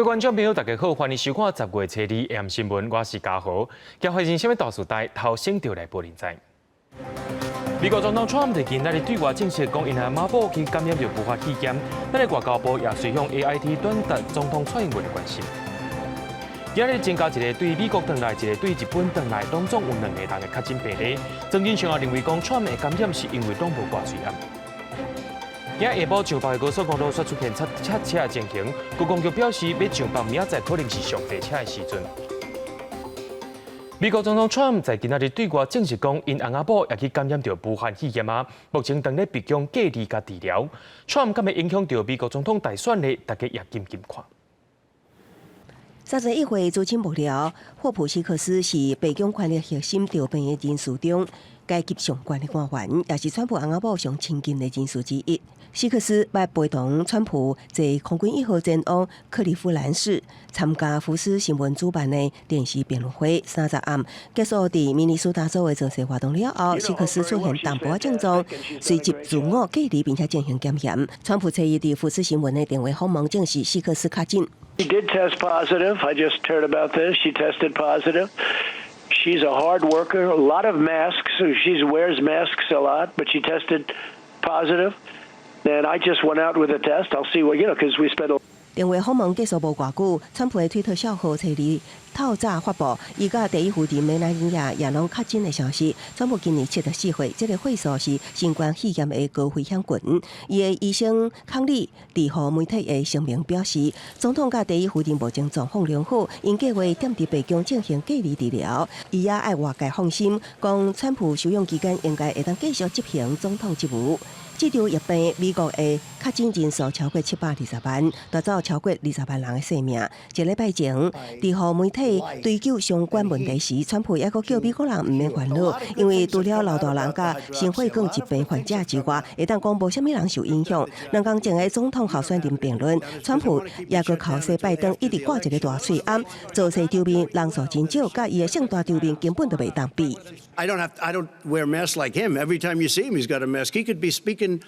各位观众朋友，大家好，欢迎收看10月初2 AM 新闻，我是嘉豪。今发生什么大事代，头先就来报您知。美国总统 Trump 在今日对外证实，讲因阿妈宝去感染着不法气检，咱的外交部也随向 AIT 转达总统蔡英文的关心。今日增加一个对美国回来，一个对日本回来，当中有2个人的确诊病例。曾经上也认为讲 Trump 的感染是因为拢无挂水暗。今下晡上北的高速公路却出现塞车的情形，高公局表示要上北明仔载可能是上塞车的时阵。美国总统 Trump 在今仔日对外证实讲，因翁仔某也去感染到武汉肺炎啊，目前正在被供隔离甲治疗。Trump 敢会影响到美国总统大选呢？大家也紧紧看。31岁资深幕僚霍普希克斯是白宫权力核心调配的人士中阶级上悬的官员，也是川普翁仔某上亲近的人士之一。希克斯捌陪同川普在空军1号前往克利夫兰市参加福斯新闻主办的电视辩论会。30暗结束伫明尼苏达州的造势活动了后，希克斯出现淡薄症状，随即自我隔离并且进行检验。川普侧伊伫福斯新闻的电话访问证实希克斯确诊。She did test positive. I just heard about this. She tested positive. She's a hard worker. A lot of masks. She wears masks a lot, but she tested positive. And I just went out with a test. I'll see what, because we spent a 电话访问结束无偌久，川普的推特小号找你透早发布，伊甲第一夫人梅兰妮亚也拢确诊的消息。川普今年74岁，这个岁数是新冠肺炎的高危险群。伊的医生康利伫互媒体的声明表示，总统甲第一夫人目前状况良好，因计划踮伫白宫进行隔离治疗。伊也爱外界放心，讲川普休养期间应该会当继续执行总统职务。这场疫病，美国的确诊人数超过720万，夺走超过20万人的性命。一礼拜前，伫互媒体追究相关问题时，川普也阁叫美国人毋免烦恼，因为除了老大人甲心血管疾病患者之外，会当讲无虾米人受影响。2天前的总统候选人辩论，川普也阁靠说拜登一直挂一个大嘴暗，造势场面人数真少，甲伊的盛大场面根本就袂当比。I don't wear masks like him. Every time you see him, he's got a mask. He could be speaking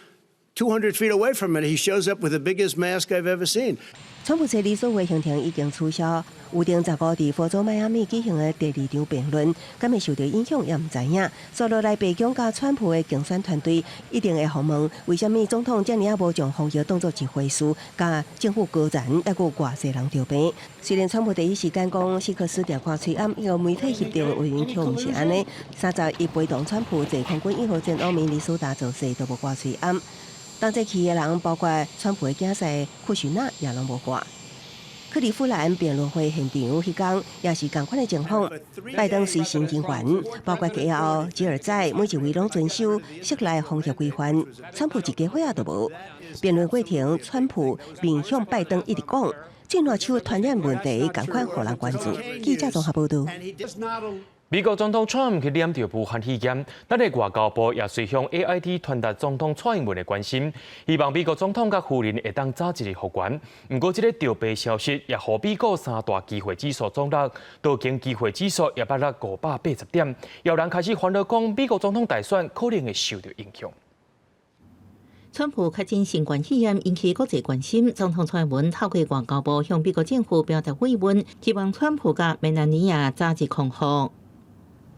200 feet away from it. He shows up with the biggest mask I've ever seen. 川普车里所谓行程已经取消，预定15号伫佛州迈阿密举行的第2场辩论，敢会受到影响也毋知影。所落来白宫甲川普的竞选团队一定会询问，为虾米总统遮尔无将防疫当作一回事，甲政府高层还有偌济人调病。虽然川普第一时间讲希克斯调看催暗，由媒体协调委员却毋是安尼。30伊陪同川普坐空军1号前往明尼苏达造势，都无挂催暗。当这去的人包括川普的囝婿库许纳也拢无挂。克利夫兰辩论会现场迄天也是同款的情况，拜登随行人员包括吉奥、吉尔寨，每一位拢遵守室内防疫规范。川普一家伙也都无。辩论过程，川普面向拜登一直讲，境内手传染问题同款互人关注。记者综合报道。美国总统 Trump 去染到武汉肺炎，咱的外交部也随向 AIT 传达总统蔡英文的关心，希望美国总统甲夫人会当早一日复原。不过，这个调配消息也互美国3大机会指数总值，道琼机会指数也跌落580点，有人开始烦恼讲美国总统大选可能会受到影响。川普确诊新冠肺炎引起国际关心，总统蔡英文透过外交部向美国政府表达慰问，希望川普甲梅兰妮亚早日康复。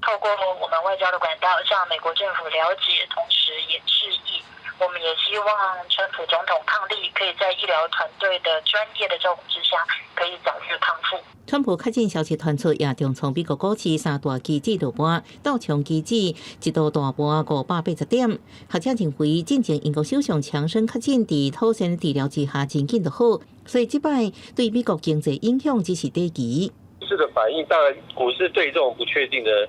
透过我们外交的管道向美国政府了解，同时也致意。我们也希望川普总统伉俪可以在医疗团队的专业的照顾之下，可以早日康复。川普确诊消息传出，也重创美国股市3大期指落盘，道琼期指一度大盘580点。学者认为，进前英国首相强生确诊伫妥善治疗之下，真紧就好，所以这摆对美国经济影响只是短期。股市的反应，当然股市对这种不确定的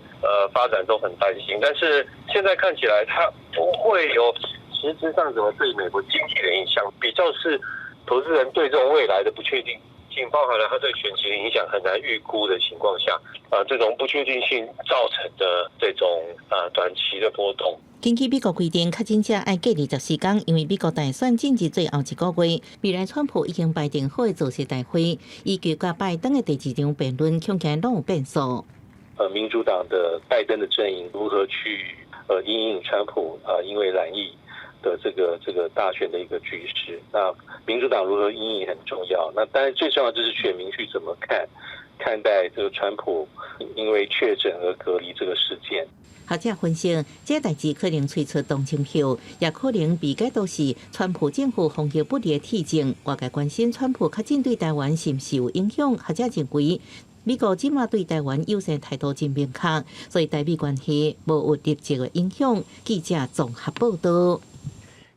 发展都很担心，但是现在看起来它不会有实质上怎么对美国经济的影响，比较是投资人对这种未来的不确定性，包含了它对选情的影响很难预估的情况下，这种不确定性造成的这种短期的波动。根据美国规定，确诊者要隔离14天，因为美国大选进至最后一个月。未来川普已经排定好的造势大会，以及甲拜登的第2场辩论，恐惊拢有变数。民主党的拜登的阵营如何去因应川普因为染疫的这个大选的一个局势。那民主党如何因应很重要。那当然最重要就是选民去怎么看待这个川普因为确诊而隔离这个事件。学者分析，这代志可能催出同情票，也可能被解读是川普政府防疫不力的体证。外界关心川普确诊对台湾是毋是有影响，学者认为美国即马对台湾优先态度真明确，所以台美关系无有直接的影响。记者综合报道。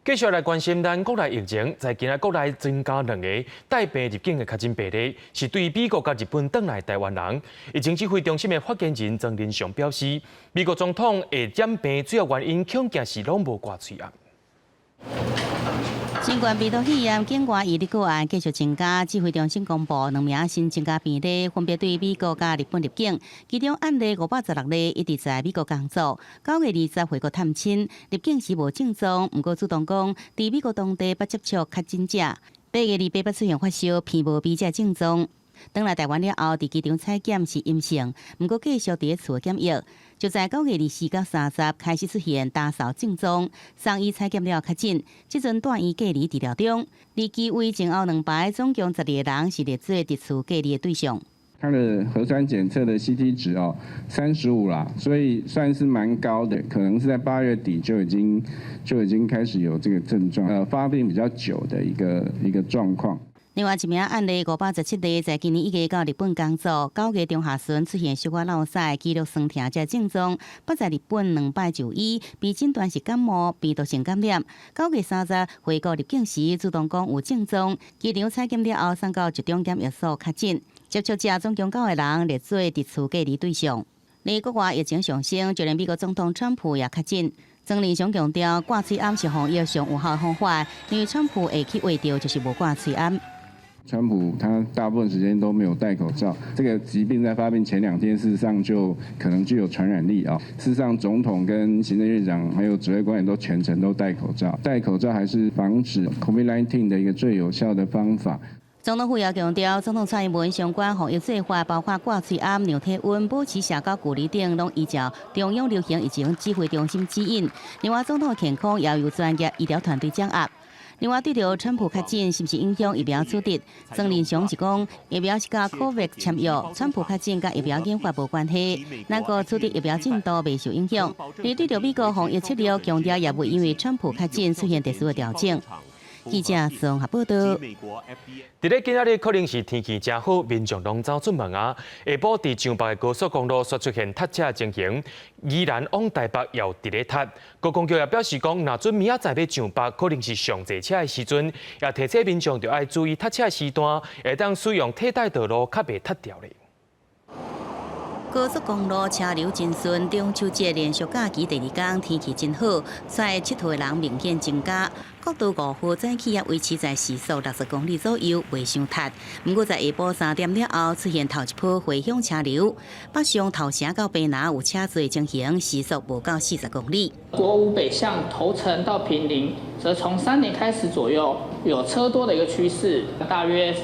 继续来关心咱国内疫情，在今日国内增加2个带病入境的确诊病例，是对美国甲日本返来台湾人。疫情指挥中心的发言人曾仁祥表示，美国总统会染病主要原因恐惊是拢无挂嘴啊。新冠病毒肺炎境外移入个案继续增加，指挥中心公布2名新增加病例，分别对美国甲日本入境，其中案例516例一直在美国工作，9月20回国探亲，入境时无症状，不过主动讲伫美国当地不接触确诊者，8月28出现发烧、鼻无鼻者症状。返来台湾了后，伫机场采检是阴性，不过继续伫厝检疫。就在9月24到30开始出现打扫症状，送医采检了确诊，即阵住院隔离治疗中。离机位前后2排，总共12个人是列做伫厝隔离的对象。他的核酸检测的 CT 值35啦，所以算是蛮高的，可能是在8月底就已经开始有这个症状，发病比较久的一个状况。另外1名案例517例，在今年1月到日本工作，9月中下旬出现小可落屎、肌肉酸痛这症状，不在日本2摆就医，被诊断是感冒、病毒性感染。9月30回国入境时，主动讲有症状，机场采检了后送到集中检疫所确诊。接触者总共9个人列做伫厝隔离对象。而国外疫情上升，就连美国总统川普也确诊。曾仁祥强调，挂嘴罨是防疫上有效的方法，因为川普会去画到就是无挂嘴罨。川普他大部分时间都没有戴口罩，这个疾病在发病前2天，事实上就可能具有传染力啊。事实上，总统跟行政院长还有指挥官员都全程都戴口罩，戴口罩还是防止 COVID-19 的一个最有效的方法。总统府也强调，总统蔡英文相关防疫做法，包括挂嘴罨、量体温、保持社交距离等，拢依照中央流行疫情指挥中心指引。另外，总统健康也由专业医疗团队掌握。另外，对着川普确诊是不是影响疫苗注册？曾仁祥是讲，疫苗是甲 COVID 签约，川普确诊甲疫苗研发无关系，那个注册疫苗进度未受影响。而对着美国防疫策略，强调也未因为川普确诊出现特殊的调整。记者综合报道。伫咧今仔日可能是天气真好，民众拢走出门啊。下晡伫上北的高速公路却出现塞车情形，宜兰往台北也伫咧塞。高公局也表示讲，若准明仔载要上北，可能是上侪车的时阵，也提醒民众要爱注意塞车时段，会当使用替代道路，较袂塞掉咧。高速公路车流真顺，中秋节连续假期第2天天气真好，出来佚佗的人明显增加。国道5号早起也维持在时速60公里左右，袂伤塞。不过在下晡3点了后，出现头一波回乡车流，北上头城到卑南有车侪情形，时速无到40公里。国五北向头城到坪林，则从3点开始左右有车多的一个趋势，大约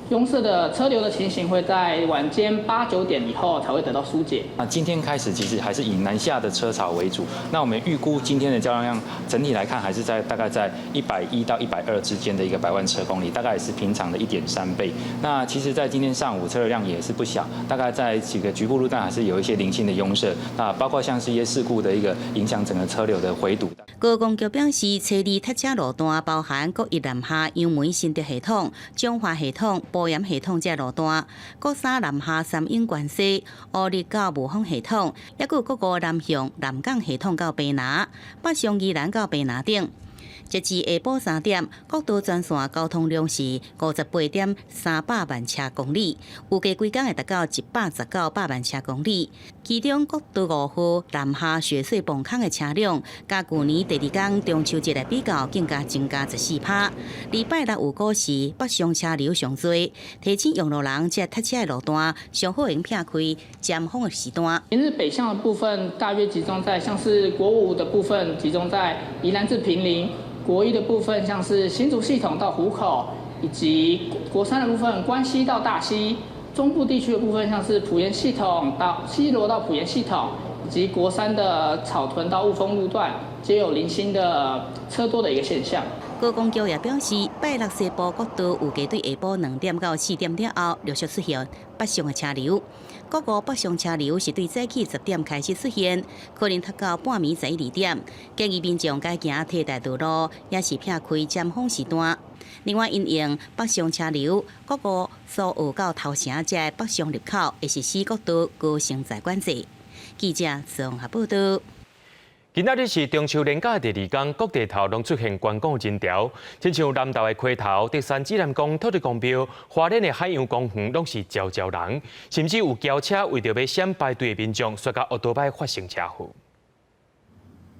拥塞的车流的情形会在晚间8、9点以后才会得到疏解。今天开始其实还是以南下的车潮为主。那我们预估今天的交通量整体来看，还是大概在110到120之间的一个100万车公里，大概也是平常的1.3倍。那其实，在今天上午车流量也是不小，大概在几个局部路段还是有一些零星的拥塞。那包括像是一些事故的一个影响整个车流的回堵。高公局表示，车里塞车路段包含国一南下杨梅新德系统、中华系统、保盐系统这路段，国三南下三英关西、乌日到雾峰系统，也有国五南向南港系统到卑南，北上宜兰到卑南等。截至下晡3点，国道全线交通量是58.300万车公里，预计规天会达到119百万车公里。其中，国道5号南下雪水崩坑的车辆，甲去年第2天中秋节来比较，更加增加14%。礼拜六有股市，北上车流上多，提醒用路人这塞车的路段，上好用避开尖峰的时段。明日北向的部分大约集中在像是国五的部分，集中在宜兰至坪林。国一的部分像是新竹系统到湖口，以及国三的部分关西到大溪，中部地区的部分像是埔盐系统到西螺到埔盐系统，以及国三的草屯到雾峰路段，皆有零星的车多的一个现象。高公局也表示，拜六西部各道有加对下晡2点到4点了后，陆续出现北上的车流。各个北上车流是对早起10点开始出现，可能拖到半暝11、2点。建议民众改行替代道路，也是避开尖峰时段。另外，因应北上车流，各个苏澳到头城这北上入口会实施各道高承载管制。记者综合报道。今仔日是中秋连假的第2天，各地头拢出现观光人潮，亲像南投的溪头、德山指南宫、土地公庙、花莲的海洋公园，拢是招招人，甚至有轿车为着要闪排队的民众，摔到奥多摆发生车祸。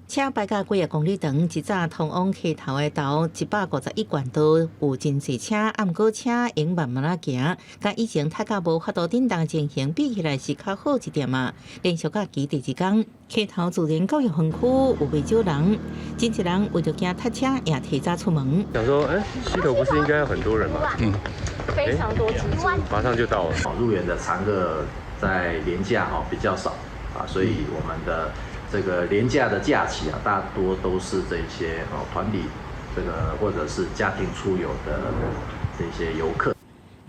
车排到几公里长，一早通往溪头的道151贯道有真侪车，暗过车用慢慢啊行，甲以前太到无法度振动情形比起来是较好一点嘛。连续假期第2天，溪头自然教育园区有未少人，真侪人为着惊塞车也提早出门。想说，溪头不是应该有很多人吗？非常多，马上就到了。入园的常客在连假比较少啊，所以我们的这个连假的假期啊，大多都是这些团体或者是家庭出游的这些游客。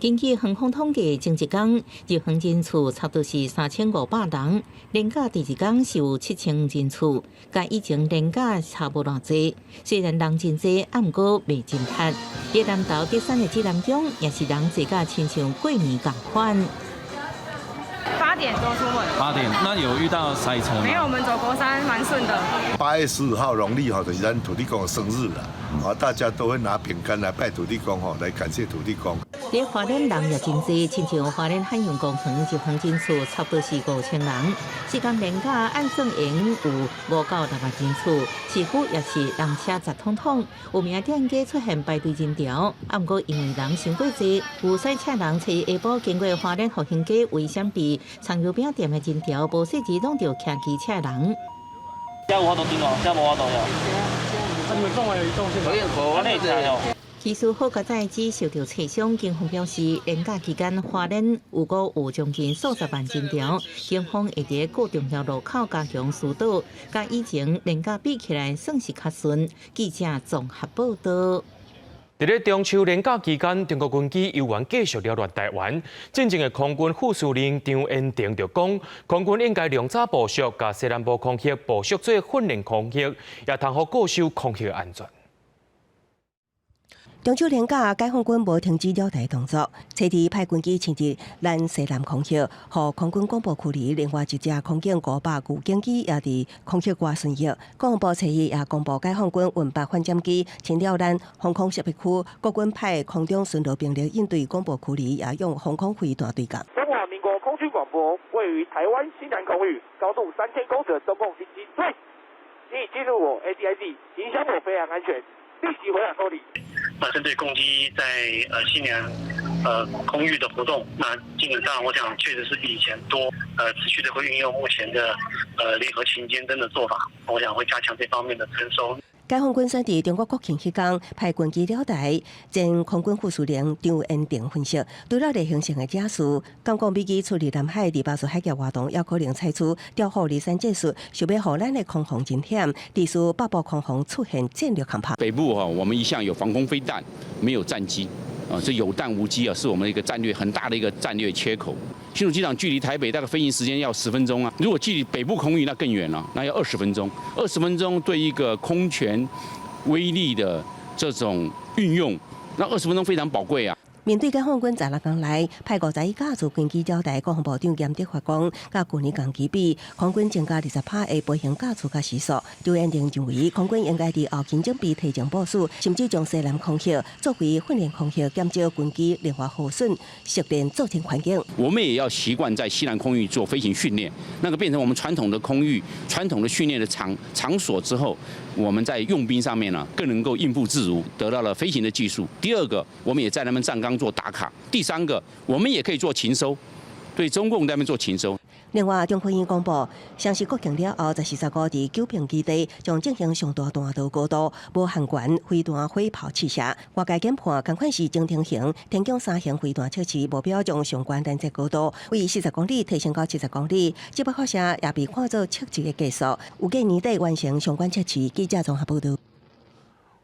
根据航空统计，前1天入园人次差不多是3500人，连假第2天是有7000人次，甲以前连假差不多济。虽然人真济，毋过未真塞。在南投德山的指南宫，也是人济甲亲像过年同款。8点多出门。8点，那有遇到塞车吗？没有，我们走国山蛮顺的。8月15号农历就是咱土地公的生日了，大家都会拿饼干来拜土地公来感谢土地公。在花莲人也真济，亲像花莲海洋公园入园人次差不多是5000人，4天连假按算营有5到6万人次，市区也是人车杂通通，有名店家出现排队人潮，不过因为人伤过济，有赛车人在下晡经过花莲复兴街为闪避，葱油饼店的人潮无细致拢着骑机车人。加5都顶哦，加5都有。你们中了一动线，技术好甲载机受到车伤，警方表示，连假期间花莲有将近数十万人潮，警方会伫各重要路口加强疏导，甲以前连假比起来算是较顺。记者综合报道。在咧中秋连假期间，中国军机游员继续扰乱台湾。真正的空军副司令张延定就讲，空军应该量早部署，甲西南部空域部署做训练空域，也通好固守空域安全。中秋连假，解放军无停止扰台动作，车伫派军机潜入咱西南空域，互空军广播驱离。另外一只空警500预警机也伫空域外巡弋。国防部车也公布解放军运8反舰机侵扰咱防空识别区，国军派空中巡逻兵力应对广播驱离，也用防空飞弹对抗。中华民国空军广播位于台湾西南空域，高度3000公尺的中共军机，请你进入我 ADID， 影响我飞行安全，立即回来脱离。针对攻击在西南空域的活动，那基本上我想确实是比以前多，持续的会运用目前的联合勤监侦的做法，我想会加强这方面的征收。解放军选伫中国国庆迄天派军机扰台，前空军副司令张延定分析，除了例行性的假事，感觉美机出入南海第8次海峡活动，也可能采取调虎离山战术，想要互咱的空防真险，历史北部空防出现战略恐怕。北部我们一向有防空飞弹，没有战机。这有弹无机是我们的一个战略很大的一个战略缺口。新竹机场距离台北大概飞行时间要10分钟啊，如果距离北部空域那更远了，那要20分钟。20分钟对一个空权威力的这种运用，那20分钟非常宝贵啊。面对解放军16天来派51架次军机扰台，国防部长严德发讲，甲去年同期比，空军增加20%的飞行架次甲时速。张延定认为，空军应该伫后勤准备提前部署，甚至将西南空域作为训练空域，减少军机另外耗损，熟练作战环境。我们也要习惯在西南空域做飞行训练，那个变成我们传统的空域、传统的训练的场所之后，我们在用兵上面呢，更能够应付自如，得到了飞行的技术。第二个，我们也在他们站岗做打卡。第三个，我们也可以做勤收。对中共那边做情收。另外，中科院公布，城市国庆了后，14号伫九平基地将进行上大弹道高度无限管飞弹火炮试射。外界研判，同款是中程型、天宫3型飞弹测试，目标将相关弹道高度为40公里提升到70公里。这部发射也被看作测试的技术，有计年底完成相关测试。记者综合报道。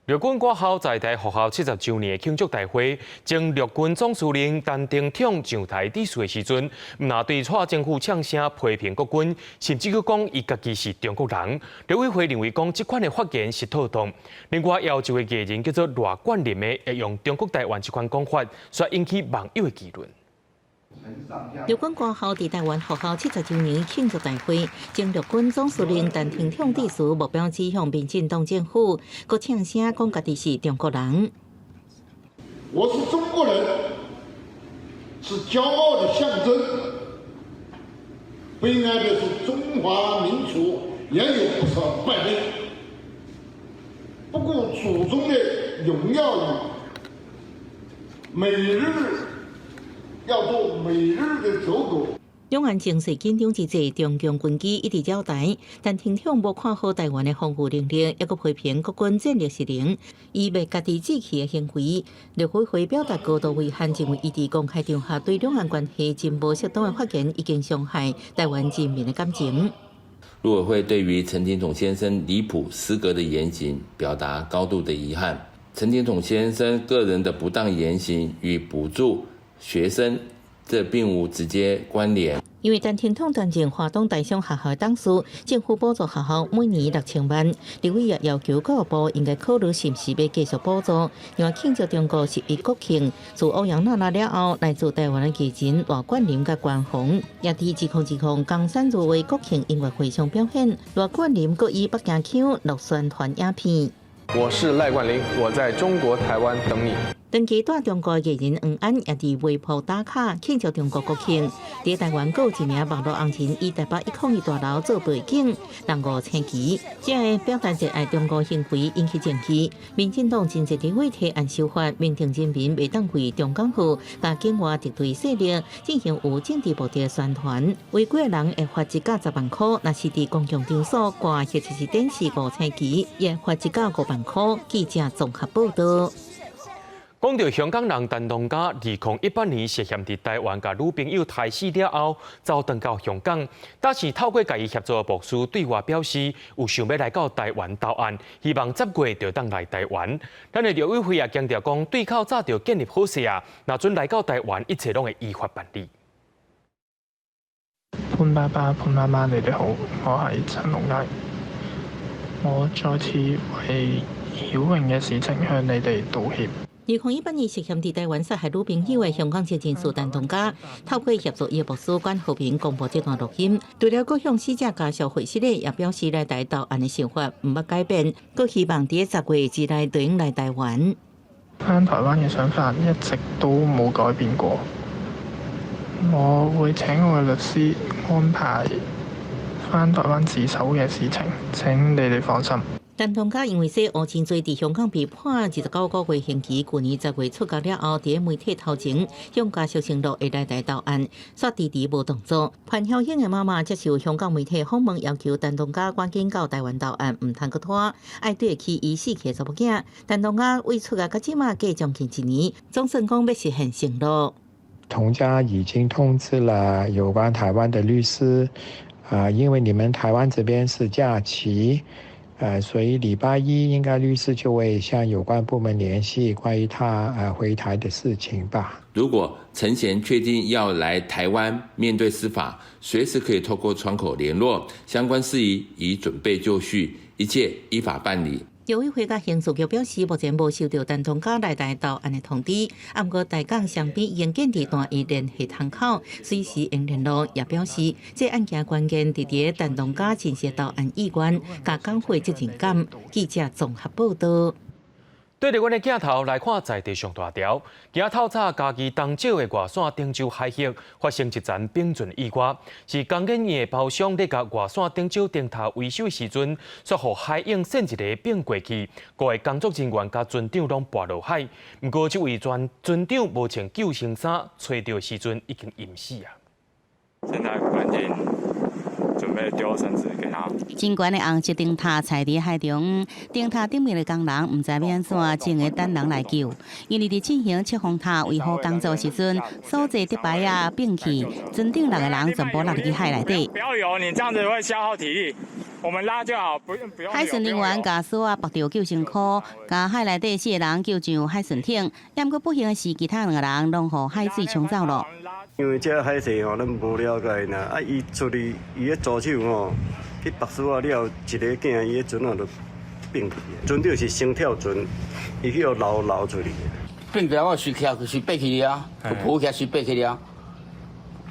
陆军国校在台复校70周年庆祝大会，将陆军总司令陈廷宠上台致辞的时阵，唔拿对蔡政府呛声批评国军，甚至佮讲伊家己是中国人。陆委会认为讲这款的发言是套动。另外，要求的艺人叫做罗冠霖的，会用中国台湾这款讲法，所引起网友的议论。陆军国校伫台湾复校70周年庆祝大会，将陆军总司令陈廷宠致辞目标指向民进党政府，佮呛声讲家己是中国人。我是中国人，是骄傲的象征。悲哀的是，中华民族也有不少败类，不顾祖宗的荣耀与每日。要做每日的走狗。两岸情势紧张之际，中共军机一直扰台，但挺挺无看好台湾的防御能力，也佮批评国军战略失灵，以为家己志气的行为，陆委会表达高度遗憾，认为伊伫公开场合对两岸关系真无适当的发言，已经伤害台湾人民的感情。陆委会对于陈廷宠先生离谱失格的言行，表达高度的遗憾。陈廷宠先生个人的不当言行与补助学生，这并无直接关联。因为陈廷宠担任华东大商学校的董事，政府补助学校每年6000万。立委也要求教育部应该考虑是不是要继续补助。另外庆祝中国11国庆，自欧阳娜娜了后，来自台湾的艺人罗冠霖甲关宏也伫2020江山入围国庆音乐会上表现。罗冠霖佮以北京腔录宣传影片。我是赖冠霖，我在中国台湾等你。长期在中国艺人黄安也伫微博打卡庆祝中国国庆。伫台湾有一名网络红人以台北101大楼做背景，人误称旗，这个表达热爱中国行为引起争议。民进党真济立委提案修法，明定人民袂当为中港府甲境外敌对势力进行有政治目的的宣传，违规人会罚1到10万块，若是伫公共场所挂或者是电视误称旗，也罚1到5万块。记者综合报道。讲到香港人陈同佳2018年涉嫌伫台湾甲女朋友杀死了后，走转到香港，但是透过甲伊协助的牧师对外表示，有想要来到台湾投案，希望10月就当来台湾。咱的陆委会也强调讲，对口早就建立好势啊，若准来到台湾，一切拢会依法办理。潘爸爸、潘媽媽，你哋好，我係陳同佳。我再次為曉穎嘅事情向你哋道歉。2018年涉嫌伫台灣殺害女朋友的香港前人士陳同佳，透過協助伊的牧師關和平公布這段錄音。除了各向死者家屬會師咧，也表示來台投案的想法唔捌改變，佢希望喺10月之內就應來台灣。返台灣嘅想法一直都冇改變過。我會請我嘅律師安排返台灣自首嘅事情，請你哋放心。陳同佳因為說烏青罪伫香港被判29個月刑期，去年10月出監了後，伫媒體頭前向家屬承諾會來台投案，卻遲遲無動作。潘曉穎的媽媽接受香港媒體訪問，要求陳同佳趕緊到台灣投案，唔通閣拖，愛對得起伊死去的查某囝。陳同佳為出監到即馬過將近1年，總算講要實現承諾。同家已經通知了有關台灣的律師，因為你們台灣這邊是假期。所以禮拜一應該律師就會向有關部門聯繫關於他回台的事情吧。如果陳賢確定要來台灣面對司法，隨時可以透過窗口聯絡，相關事宜已準備就緒，一切依法辦理。陸委會甲刑事局表示，目前無收到陳同佳來台投案的通知，不過台港雙邊已經建立單一聯繫窗口，隨時應聯絡。也表示，這案件關鍵佇咧陳同佳真實投案意願，甲港府責任感。記者綜合報道。對着阮的鏡頭來看在地上大條，今仔透早家己東少的外線汀州海峽發生一層冰圳意外，是工研院的包廂咧甲外線汀州燈塔維修的時陣，卻互海影閃一個冰過去，5個工作人員甲船長攏跋落海。不過，這位船長無穿救生衫，找到的時陣已經淹死啊。现在赶紧准备丢绳子给他。真悬的红色灯塔踩伫海中，灯塔顶面的工人唔知要安怎，只会等人来救。因为伫进行测风塔维护工作时阵，所在竹排啊、摒弃，船顶6个人全部落入去海内底。不要游，你这样子会消耗体力。我们拉就好，不用。海巡人员甲锁啊绑着救生裤，甲海内底4个人救上海巡艇。也毋过不幸的是，其他2个人拢互海水冲走了。因为这海事吼，咱无了解呐。啊，伊出去，伊个助手吼，去拔丝啊了，一个囝伊个船啊就并去，船就是先跳船，伊去捞出去。并起来我水起来，水爬起了，浮起来水爬起了。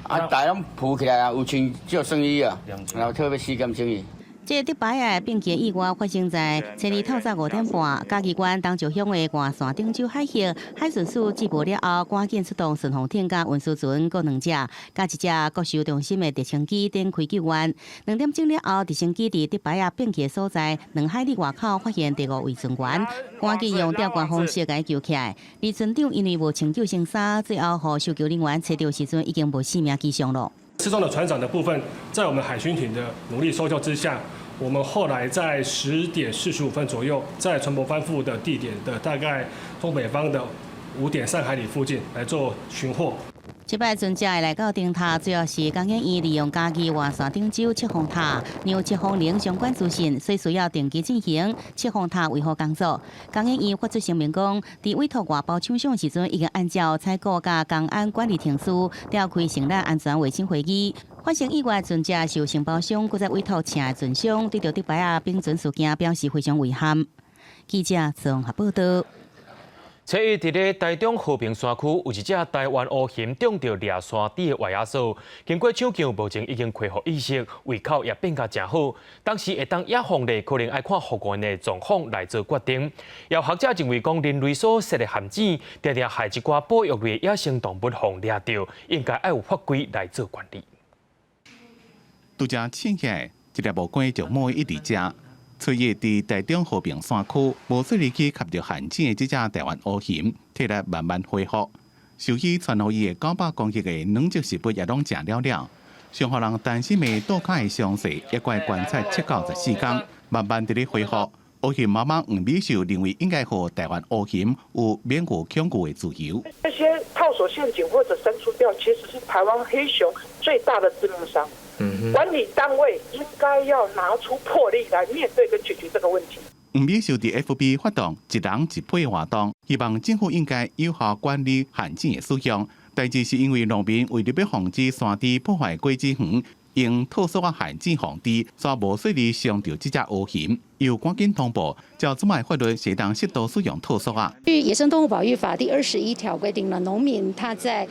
啊，大拢浮起来啊，有穿只有生意啊，然后特别死减生意。这竹排啊变件意外发生在星期透早5点半，嘉义县东石乡的外线汀州海峡，海巡署接报了后，赶紧出动顺风艇甲运输船各2只，加一只各受重心的直升机展开救援。2点钟了后，直升机伫竹排啊变件所在2海里外口发现第5位船员，赶紧用吊管方式甲伊救起来。而船长因为无穿救生衫，最后互搜救人员找到时阵已经无性命迹象了。失踪的船长的部分，在我们海巡艇的努力搜救之下，我们后来在10点45分左右，在船舶翻覆的地点的大概东北方的5.3海里附近来做寻获。这摆船只会来到灯塔，主要是工研院利用嘉义外线汀州测风塔，让测风铃相关资讯，所以需要定期进行测风塔维护工作。工研院发出声明讲，伫委托外包厂商时阵，已经按照采购甲公安管理程序，召开承揽安全卫生会议。发生意外船只受承包商搁再委托请的船商，对着竹排啊并船事件表示非常遗憾。记者综合报道。初一伫咧台中和平山区有一只台湾乌熊中到掠山底的外野兽，经过抢救，目前已经恢复意识，胃口也变甲真好。当时会当野放咧，可能爱看护员的状况来做决定。有学者认为讲，人类所设的陷阱，常常害一寡保育类野生动物互掠到，应该爱有法规来做管理。拄则请起来，一粒无关就摸一直食。初一伫台中和平山区无水里区吸着陷阱的这只台湾乌熊，体力慢慢恢复。受伊传予伊的900公斤的软质食物也拢食了了。上互人担心的倒脚的伤势，也怪观察7到14天，慢慢伫咧恢复。乌熊妈妈黄美秀认为应该和台湾乌熊有免于恐惧的自由。这些套索陷阱或者删除掉，其实是台湾黑熊最大的致命伤。管理单位应该要拿出魄力来面对跟解决这个问题。黄美秀伫 FB 发动一人一批活动，希望政府应该有效管理陷阱的使用。代志是因为农民为了要防止山地破坏果子园，用特殊的陷阱防治，煞无顺利伤到这只乌熊，又赶紧通报，照这卖法律适当适度使用特殊啊。据《野生动物保育法》第21条规定了，农民他在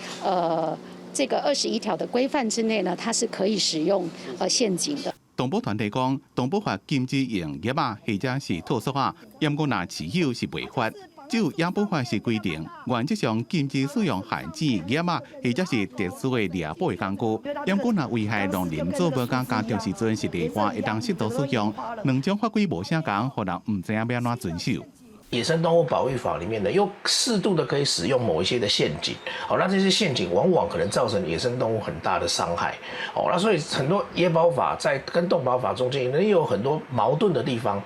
这个21条的规范之内呢，它是可以使用陷阱的。动保团体讲，动保法禁止用野马或者是特殊啊，因果若持有是违法。只有野保法是规定，原则上禁止使用限制野马或者是特殊的猎捕的工具。因果若危害农林作物甲家庭时阵是例外，会当适度使用。两种法规无相共，互人唔知影要安怎遵守。野生动物保育法里面呢，又适度的可以使用某一些的陷阱，好，那这些陷阱往往可能造成野生动物很大的伤害，哦，那所以很多野保法在跟动保法中间也有很多矛盾的地方。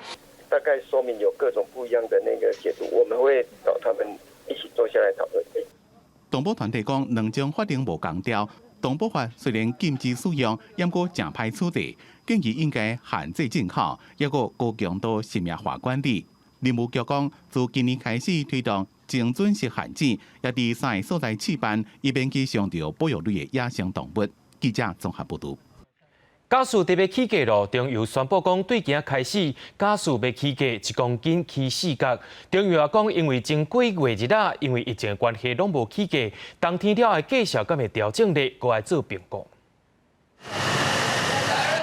大概说明有各种不一样的那个解读，我们会找他们一起坐下来讨论。动保团体讲，两种法令无同调，动保法虽然禁止使用，不过正歹处理，建议应该限制进口，也个高强度生命化管理。林务局讲，自今年开始推动精准式限制，也伫3个所在试办，以免去伤到保育类的野生动物。记者综合报道。假使特别起价咯，中油宣布讲，对今仔开始，假使要起价1公斤起4角。中油也讲，因为前几月日啊，因为疫情的关系，拢无起价，冬天了的价小敢会调整咧，搁来做评估。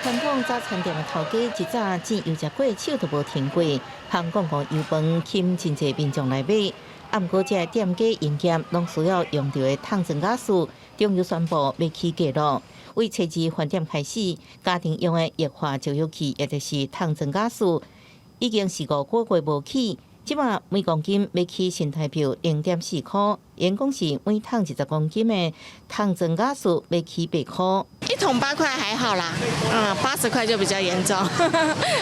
传统早餐店的头家一早煎油食过，手都无停过，香港油饭吸真侪民众来买。啊，不过这店家营业拢需要用到的烫蒸加数，中油宣布要起价咯。为初二饭店开始，家庭用的液化焦油器，也就是烫蒸加数，已经是5个月无起。即马每公斤要起新台币0.4块，员工是每烫10公斤的烫蒸加数要起8块， 1桶8块还好啦，80块就比较严重，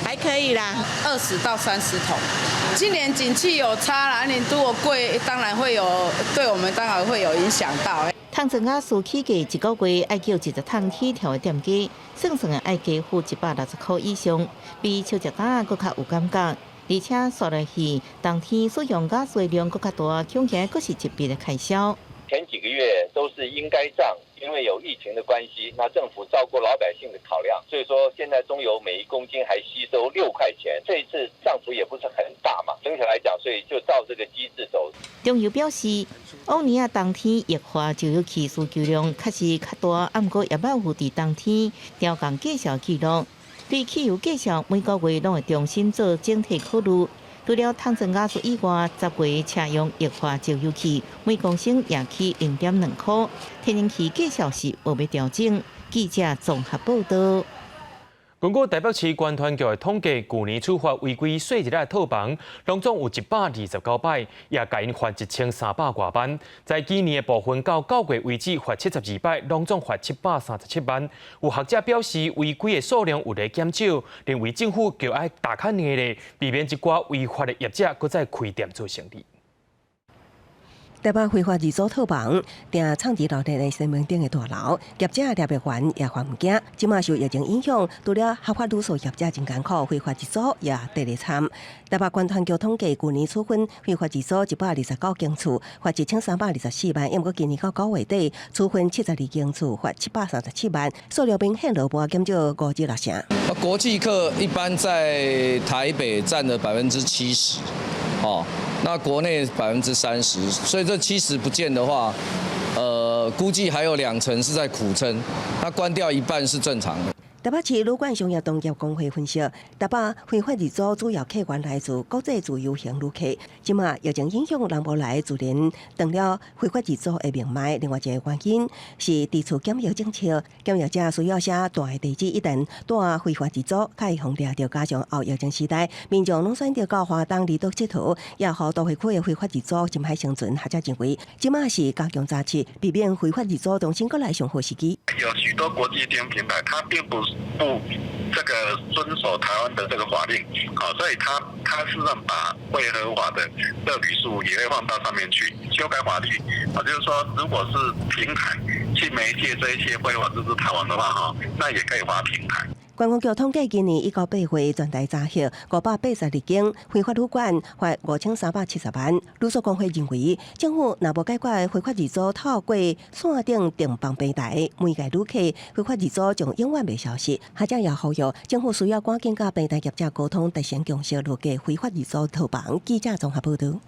还可以啦。20到30桶。今年景气有差啦，年如果贵，当然会有对我们当然会有影响到。汤镇雅市起价1个月爱叫10桶起跳的店家，算算爱加付160块以上，比超市价搁较有感觉。而且说来去，当天使用加水量搁较大，恐起来搁是一笔的开销。前几个月都是应该涨，因为有疫情的关系，那政府照顾老百姓的考量，所以说现在中油每1公斤还吸收6块钱，这一次涨幅也不是很大嘛，整体来讲，所以就照这个机制走。中油表示，往年当天液化石油气需求量确实较大，不过也要有伫当天调降计销记录，对汽油计销每个月拢会重新做整体考虑。除了汤镇雅市以外，10月车用液化石油气每公升也起0.2块，天然气计销是无要调整。记者综合报道。根据台北市关团局的统计，去年处罚违规税日的套房，拢总有129摆，也甲因罚1300多万。在今年的部分，到9月为止罚72摆，拢总罚737万。有学者表示，违规的数量有在减少，认为政府就要大较硬咧，避免一寡违法的业者搁再开店做生意。台北非法入租套房，定创治楼地的生命顶的大楼，业者特别还也还唔惊。即马受疫情影响，除了合法入租业者真艰苦，非法入租也第二惨。台北关团局统计，去年处分非法入租129间厝，罚1324万。因过今年到9月底，处分72间厝，罚737万，数量明显落波减少56成。国际客一般在台北占了70%，那国内30%，所以这70不见的话，估计还有2成是在苦撑，那关掉1半是正常的。台北市旅馆商业同业工会分析，台北非法入租主要客源来自国际自由行旅客，即马疫情影响人无来，自然断了非法入租的命脉。另外一个原因是地处检疫政策，检疫者需要写大的地址，一旦带非法入租，可以防抓到。加上后疫情时代，民众拢选择到华东离岛佚佗，也互都会区的非法入租真歹生存。学者认为，即马是加强查缉，避免非法入租重新过来上好时机。有许多国际电平台，它并不这个遵守台湾的这个法令，所以他事实上把未合法的这个旅宿也会放到上面去修改法律，就是说，如果是平台去媒介这一些非法入住台湾的话，那也可以罚平台。观光局统计，今年1到8月全台查获582间非法旅馆，罚5370万。旅宿工会认为，政府若无解决非法入租，透过线顶电放平台，每个旅客非法入租将永远袂消失。学者也呼吁，政府需要赶紧甲平台业者沟通，达成共识，落价非法入租套房。记者综合报道。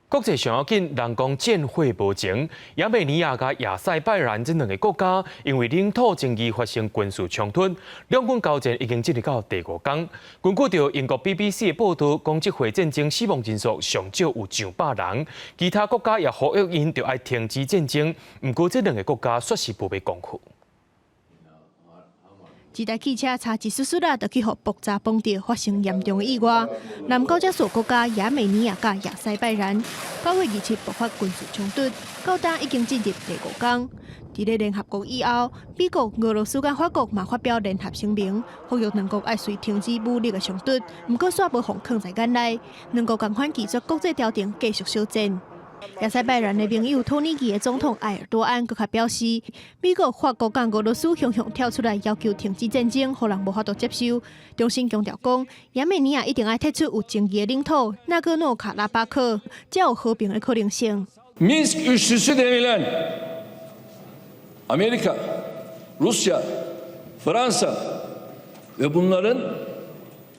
国际上要紧，人讲见会无情，亚美尼亚甲亚塞拜然这2个国家因为领土争议发生军事冲突，两军交战已经进入到第5天。根据着英国 BBC 的报道，讲这回战争死亡人数上少有上百人，其他国家也呼吁因着要停止战争。不过这2个国家说是不被讲去。一台汽车差一丝就去互爆炸崩掉，发生严重的意外。南高加索国家亚美尼亚甲亚塞拜然9月27爆发军事冲突，到今已经进入第5天。伫咧联合国以后，美国、俄罗斯甲法国嘛发表联合声明，呼吁两国爱随停止武力的冲突，不过煞无互放在眼内，两国共款拒绝国际调停，继续小战。亚塞拜然的盟友土耳其的总统埃尔多安佮表示，美国、法国甲俄罗斯雄雄跳出来要求停止战争，互人无法度接受。重新强调讲，亚美尼亚一定要退出有争议的领土纳戈诺卡拉巴克，才有和平的可能性。Minsk üçlüsü denilen Amerika, Rusya, Fransa ve bunların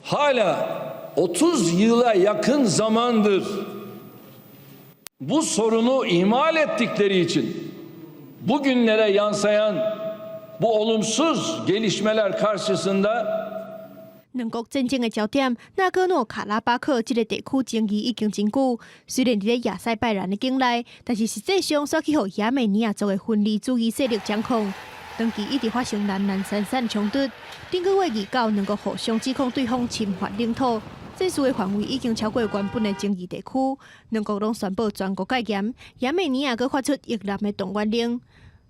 hala 30 yıla yakın zamandır bu sorunu ihmal ettikleri için bugünlere yansıyan bu olumsuz gelişmeler karşısında 两国战争的焦点，纳戈诺卡拉巴克这个地区争议已经真久。虽然伫亚塞拜然的境内，但是实际上却去互亚美尼亚族的分离主义势力掌控。长期一直发生蓝蓝散散的冲突。顶个月29，两国互相指控对方侵犯领土。这次的范围已经超过原本的争议地区，两国拢宣布全国戒严。亚美尼亚阁发出越南的动员令。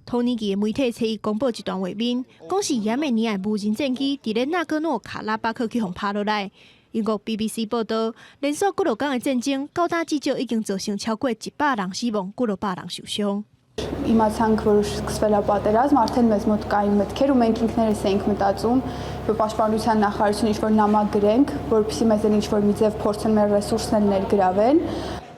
同年期的媒体册公布一段画面，讲是也门尼亚无人战机伫咧纳戈诺卡拉巴克去互拍落来。英国 BBC 报道，连续几落天的战争，到今至少已经造成超过100人死亡，几落百人受伤。 Իմացանք, որ սկսվել է պատերազմ, արդեն մեզ մոտ կային մտքեր ու մենք ինքներս էինք մտածում, որ պաշտպանության նախարարությունը ինչ-որ նամակ գրենք, որպեսզի մեզ ինչ-որ մի ձև փորձեն մեր ռեսուրսները ներգրավեն։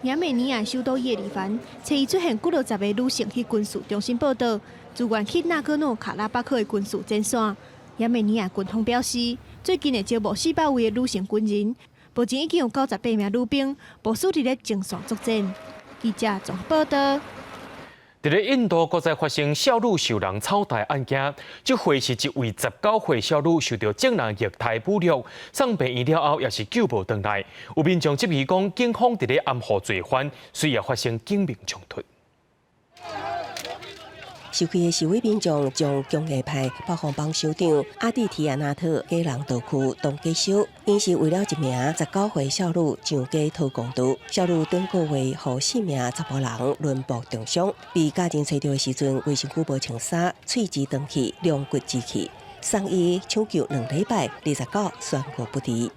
也门尼亚首都耶路凡，初一出现几落10个女性去军事中心报道，自愿去纳戈诺卡拉巴克的军事前线。也门尼亚军方表示，最近会招募400位的女性军人，目前已经有98名女兵部署伫咧前线作战。记者综合报道。 伫咧印度，搁再发生少女受人草台案件，这回是一位19岁少女受到正人虐待侮辱，送病院了后也是救无回来。有民众质疑讲，警方伫咧暗护罪犯，虽然发生警民冲突。 受气的示威民众将强硬派北方邦首长阿蒂提亚纳特家人道区当街烧，因是为了一名19岁少女上街讨公道。少女顶个月予4名查甫人轮暴重伤，被家人找到的时阵，卫生局无穿衫，喙齿断去，两骨支去。 送医抢救2礼拜，29宣告不治。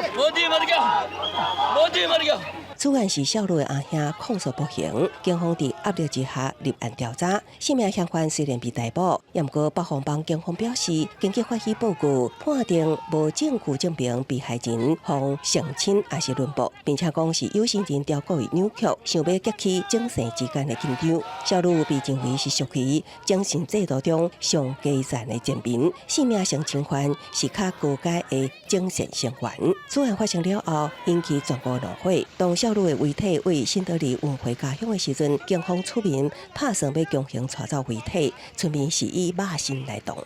此案是少女的阿兄控诉不行，警方伫压力之下立案调查。4名嫌犯虽然被逮捕，也毋过北方邦警方表示，根据法医报告，判定无证据证明被害人方性侵还是轮暴，并且讲是有心人调故意扭曲，想要激起精神之间的紧张。少女被认为是属于精神制度中上基层的贱民。4名性侵犯是较高阶的精神成员。此案发生了后，引起全国怒火。当少女的遗体为新德里运回家乡的时阵，警方出面拍算要强行带走遗体，村民是以骂声来动。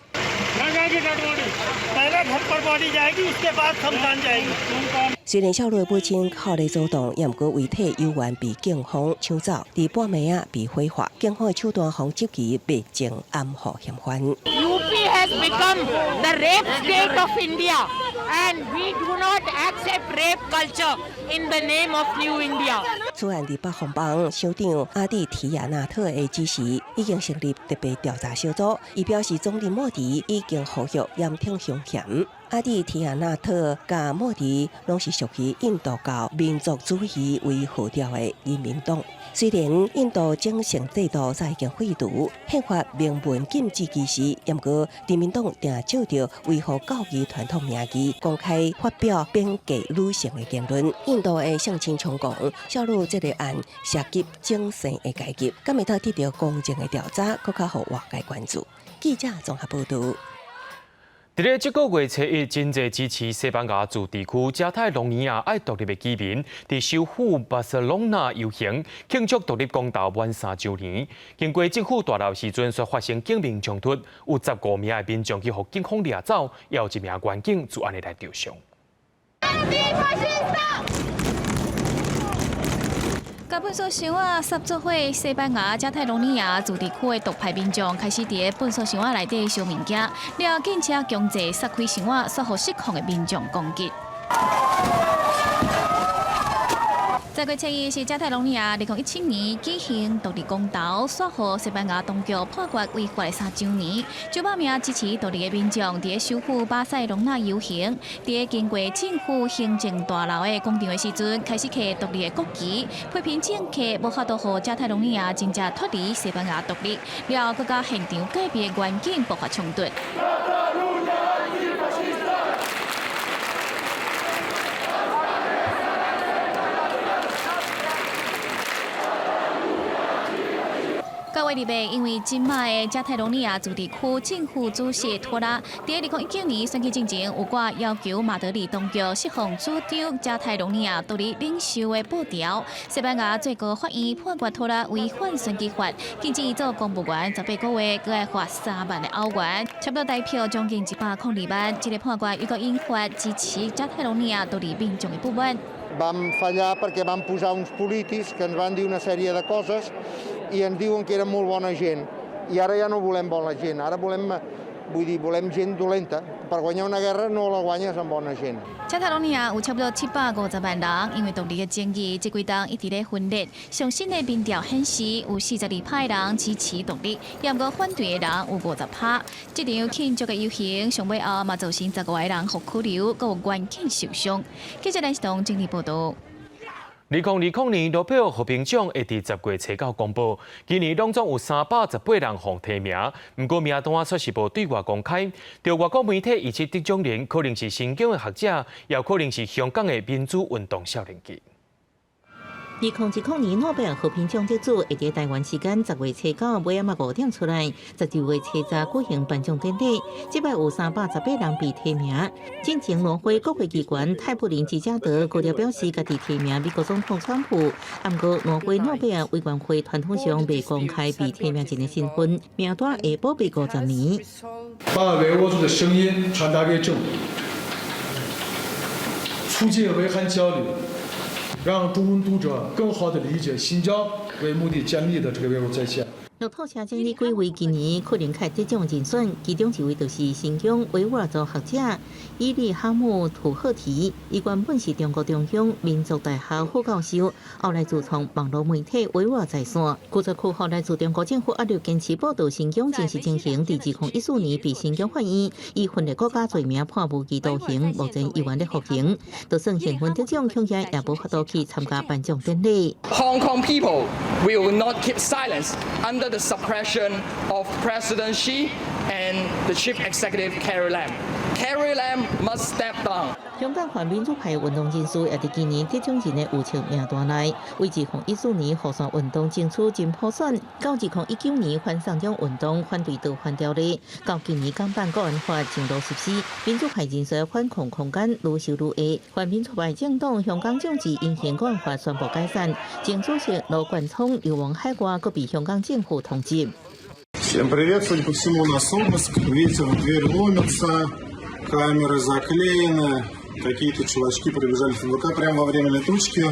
虽然少女的母亲靠力阻挡，也毋过遗体有缘被警方抢走，伫半暝啊被挥发。警方的手段方积极灭证暗护嫌犯。UP has become the rape state of India, and we do not accept rape culture in the name of New India. 此案伫北方邦首长阿蒂提亚纳特的指示，已经成立特别调查小组。伊表示，总理莫迪已经呼吁严重凶险。阿蒂提亚纳特甲莫迪拢是属于印度教民族主义为号召的人民党。虽然印度精神制度早已经废除，宪法明文禁止歧视，也毋过人民党定照着维护教育传统名义，公开发表贬低女性的言论。印度的性侵充公少女这个案涉及精神的阶级，敢会得到公正的调查，更较互外界关注。记者综合报道。 伫咧这个月初一，真侪支持西班牙自治区加泰隆尼亚爱独立的居民，伫首府巴塞隆纳游行，庆祝独立公投满3周年。经过政府大楼时阵所发生警民冲突，有15名的民众去互警方掠走，也有1名员警就安尼来受伤。 甲本所乡仔合作会西班牙加泰隆尼亚自治区的独派民众开始伫咧本所乡仔内底烧物件，了警车强制杀开乡仔，煞互失控的民众攻击。在过初一是加泰隆尼亚2017年举行独立公投，煞互西班牙当局破决违法的3周年。900名支持独立的民众伫咧首府巴塞隆纳游行，伫咧经过政府行政大楼的广场的时阵，开始揢独立的国旗，批评政客无法度互加泰隆尼亚真正脱离西班牙独立，了搁甲现场改变的环境爆发冲突。 9月2日，因为今麦的加泰隆尼亚自治区政府主席托拉在2019年选举之前，有挂要求马德里当局释放主张加泰隆尼亚独立领袖的布条。西班牙最高法院判决托拉违反选举法，禁止伊做公务员18个月，佮要罚3万的欧元，差不多代表将近102万。这个判决又佮引发支持加泰隆尼亚独立民众的不满。 Vam fallar perquè vam posar uns polítics que ens van dir una sèrie de coses i ens diuen que érem molt bona gent. I ara ja no volem bona gent, ara volem vull dir, volem gent dolenta. Per guanyar una guerra no la guanyes amb bona gent。加泰罗尼亚有差不多750万人，因为独立的争议，这几天一直咧分裂。上新的民调显示，有42%的人支持独立，也不过反对的人有50%。这场庆祝的游行上尾后，嘛造成10个人获拘留，还有关键受伤。记者联同整理报道。2020年诺贝尔和平奖会伫10月初9公布，今年拢总有318人获提名，不过名单却是无对外公开。就外国媒体预测得奖人可能是新疆的学者，也可能是香港的民主运动少年家。2010年诺贝尔和平奖得主会在台湾时间10月初9晚暗5点出来，12月初10举行颁奖典礼。这摆有318人被提名。进前挪威国会议员泰布林吉加德高调表示，家己提名美国总统川普。不过挪威诺贝尔委员会传统上未公开被提名人的身份，名单会保庇50年。把维吾尔族的声音传达给政府，促进维汉交流。 让中文读者更好地理解新疆为目的建立的这个维吾尔在线。 路透社整理几位今年可能开得奖人选，其中一位就是新疆维吾尔族学者伊利哈木土赫提，伊原本是中国中央民族大学副教授，后来自创网络媒体维吾尔在线。古泽库后来自中国政府压力坚持报道新疆正式进行，伫2014年被新疆法院以分裂国家罪名判无期徒刑，目前依然在服刑。就算幸运得奖，恐惊也无法度去参加颁奖典礼。Hong Kong people will not keep silence under the suppression of President Xi and the Chief Executive Carrie Lam. Carrie Lam must step down. 香港反民主派运动人士也伫今年得奖人的有称名单内，为2014年雨伞运动争取真普选，到2019年反送中运动反对倒反条例，到今年港版国安法正式实施，民主派人士反抗空间愈收愈下。反民主派政党香港政治因宪国安法宣布解散，前主席罗冠聪流亡海外，阁被香港政府通缉。Всем привет! Судя по всему, у нас обыск. Видите, дверь ломится, камеры заклеены, какие-то чувачки прибежали в ФБК прямо во время летучки.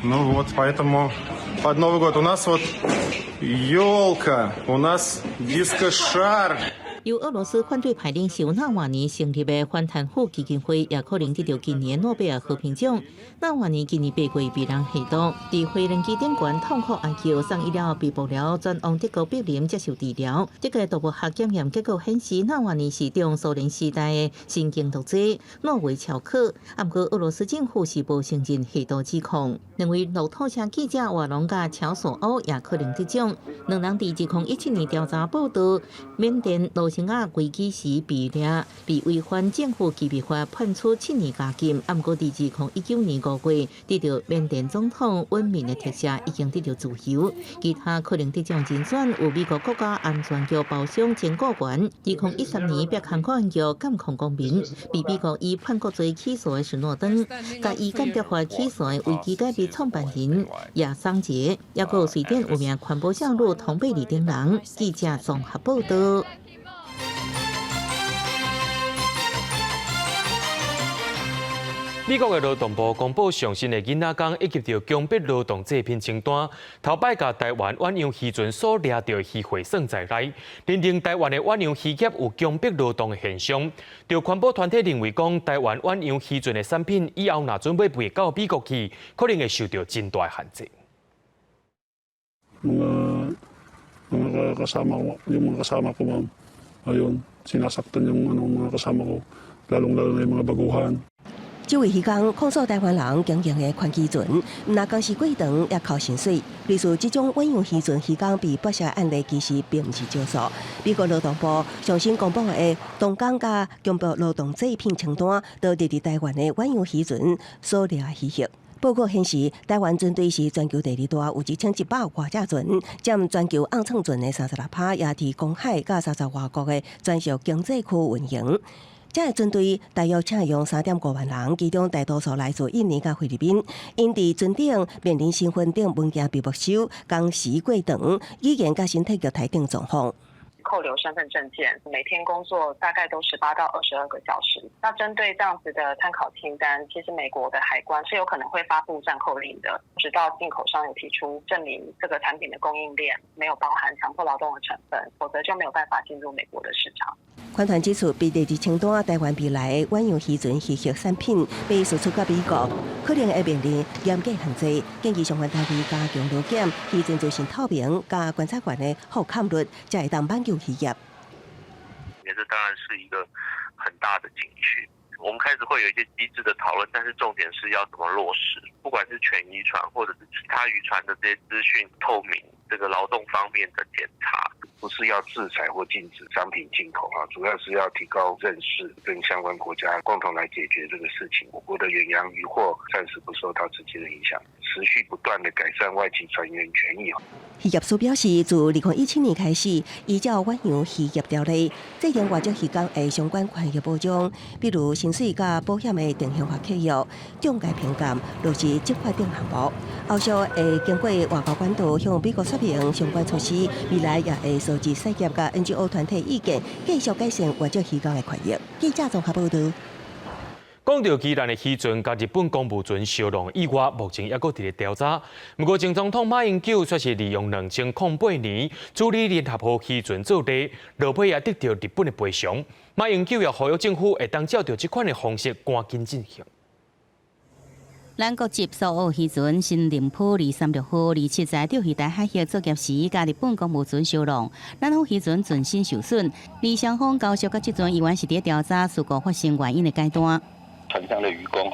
Ну вот, поэтому под Новый год у нас вот елка, у нас дискошар. 由俄罗斯反对派领袖纳瓦尼成立的反贪腐基金会，也可能得到今年诺贝尔和平奖。纳瓦尼今年8月被人下毒，在飞人机顶悬痛苦哀求，送医了被捕了，转往德国柏林接受治疗。这个毒物学检验结果显示，纳瓦尼是中苏联时代的神经毒者诺维乔克。不过俄罗斯政府是无承认下毒指控。两位路透社记者瓦隆加乔索欧也可能得奖。两人在2017年调查报道，缅甸罗兴亚危机时被抓，被违反政府机密法判处7年监禁。不过在2019年5月，得到缅甸总统温敏的特赦，已经得到自由。其他可能得奖人选有美国国家安全局包厢前雇员，2013年被控国安局监控公民，被美国以叛国罪起诉的史诺登，甲以间谍法起诉的维基解密创办人亚桑杰，也有瑞典有名环保项目同贝里等人。记者综合报道。美国的劳动部公布上新的囡仔工以及着强迫劳动制品清单，头摆甲台湾远洋渔船所掠到的鱼货算在内，认定台湾的远洋渔业有强迫劳动的现象。就环保团体认为讲，台湾远洋渔船的产品以后若准备卖到美国去，可能会受到真大限制。mga kasama ko, yung mga kasama ko ma'am, ayun, sinasaktan yung mga kasama ko, lalong-lalo na yung mga baguhan. 这位渔工控诉台湾人经营的宽基船，唔但工时过长，也扣薪水。类似这种远洋渔船渔工被剥削案例，其实并不是少数。美国劳动部上新公布的动工加强迫劳动制品清单，都列伫台湾的远洋渔船所掠渔获。报告显示，台湾船队是全球第2大，有1100外只船，占全球昂创船的36%，也伫公海甲30外国的专属经济区运营。这个船队大约请用3.5万人，其中大多数来自印尼甲菲律宾。因伫船顶面临身份证文件被没收、工时过长、语言甲身体嘅态定状况。扣留身份证件，每天工作大概都18到22个小时。那针对这样子的参考清单，其实美国的海关是有可能会发布暂扣令的，直到进口商有提出证明这个产品的供应链没有包含强迫劳动的成分，否则就没有办法进入美国的市场。款团指出，被第二清单台湾未来远洋渔船渔获产品被输出到美国，可能会面临严格限制，建议相关单位加强劳检，渔船造成透明加观察员的覆盖率，才会当挽救渔业。这当然是一个很大的警讯。我们开始会有一些机制的讨论，但是重点是要怎么落实，不管是全渔船或者是其他渔船的这些资讯透明，这个劳动方面的检查，不是要制裁或禁止商品进口啊，主要是要提高认识，跟相关国家共同来解决这个事情。我国的远洋渔获暂时不受到直接的影响，持续不断的改善外籍船员权益。渔业署表示，自2017年开始，依照远洋渔业条例，制定外籍渔工的相关权益保障，比如薪水甲保险的定型化契约、中介评鉴、落实执法等项目。后续会经过外交管道向美国说明相关措施，未来也会收集企业甲 NGO 团体意见，继续改善外籍渔工的权益。记者综合报道。讲到宜兰的渔船甲日本公务船烧弄意外，目前还阁伫咧调查。不过，前总统马英九却是利用2008年处理联合号渔船做例，落尾也得到日本的赔偿。马英九也呼吁政府会当照着这款的方式赶紧进行。咱国籍苏澳渔船新林埔236号27在钓鱼台海域作业时，甲日本公务船烧弄，咱方渔船全身受损。而双方交涉甲这船依然是伫调查事故发生原因的阶段。船上的渔工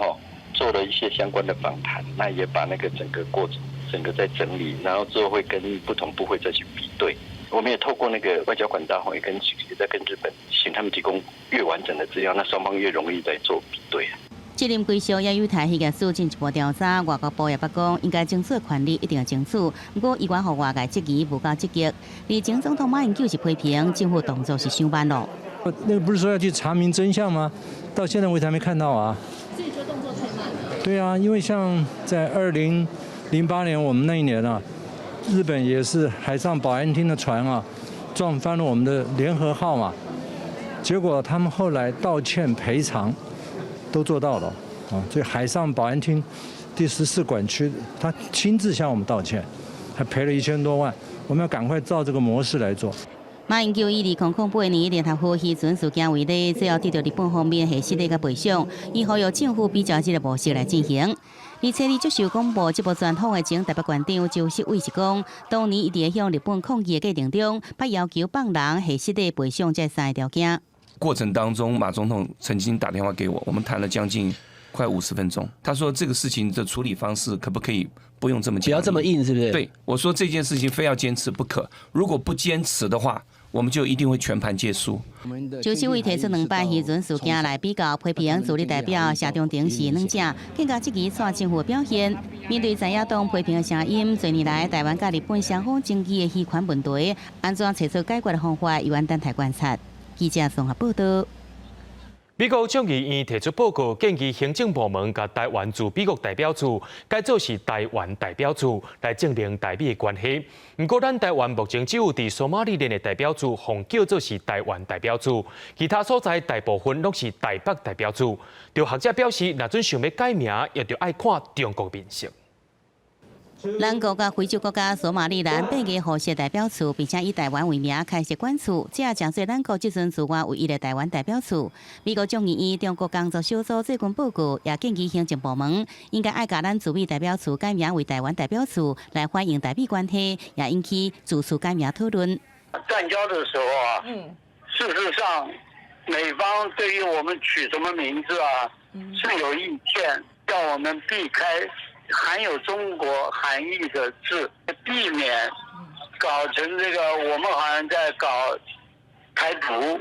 做了一些相关的访谈，那也把那个整个过程在整理，然后之后会跟不同部会再去比对。我们也透过那个外交管道，也在跟日本，请他们提供越完整的资料，那双方越容易在做比对。这任归属也有台渔业署进一步调查，外交部也不讲应该争取的权利一定要争取，不过依然互外界质疑不够积极。而前总统马英九是批评政府动作是伤慢了。那个不是说要去查明真相吗？到现在为止还没看到啊。所以说动作太慢。对啊，因为像在2008年我们那一年啊，日本也是海上保安厅的船啊，撞翻了我们的联合号嘛，结果他们后来道歉赔偿都做到了啊，所以海上保安厅第14管区他亲自向我们道歉，还赔了1000多万，我们要赶快照这个模式来做。马英九以2008年联合号渔船事件为例，最后得到日本方面系实的赔偿，以后由政府比较这个模式来进行。而且伊接受公布这部传统的前台北县长周锡伟是讲，当年伊伫向日本抗议的过程中，捌要求放人系实的赔偿这3个条件。过程当中，马总统曾经打电话给我，我们谈了将近快50分钟。他说这个事情的处理方式可不可以不用这么强，不要这么硬，是不是？对，我说这件事情非要坚持不可，如果不坚持的话，我们就一定会全盘皆输。周锡伟提出2摆渔船事件来比较，批评助理代表谢长廷是软者，更加质疑蔡政府的表现。面对在野党批评的声音，多年来台湾甲日本双方争议的渔权问题，安怎找出解决的方法，由咱等待观察。记者综合报道。美国众议院提出报告，建议行政部门甲台湾驻美国代表处改做是台湾代表处，来证明台美的关系。不过，咱台湾目前只有伫索马利兰的代表处，奉叫做是台湾代表处，其他所在大部分拢是台北代表处。有学者表示，若准想要改名，也着爱看中国面色。咱国甲非洲国家索马利兰8个互设代表处，并且以台湾为名开设馆处，这也将做咱国即阵自我唯一的台湾代表处。美国众议院中国工作小组最近报告也建议行政部门应该爱甲咱驻美代表处改名为台湾代表处，来反映台美关系，也引起处处改名讨论。断交的时候啊，事实上美方对于我们取什么名字啊，是有意见，要我们避开含有中国含义的字，避免搞成这个我们好像在搞台独，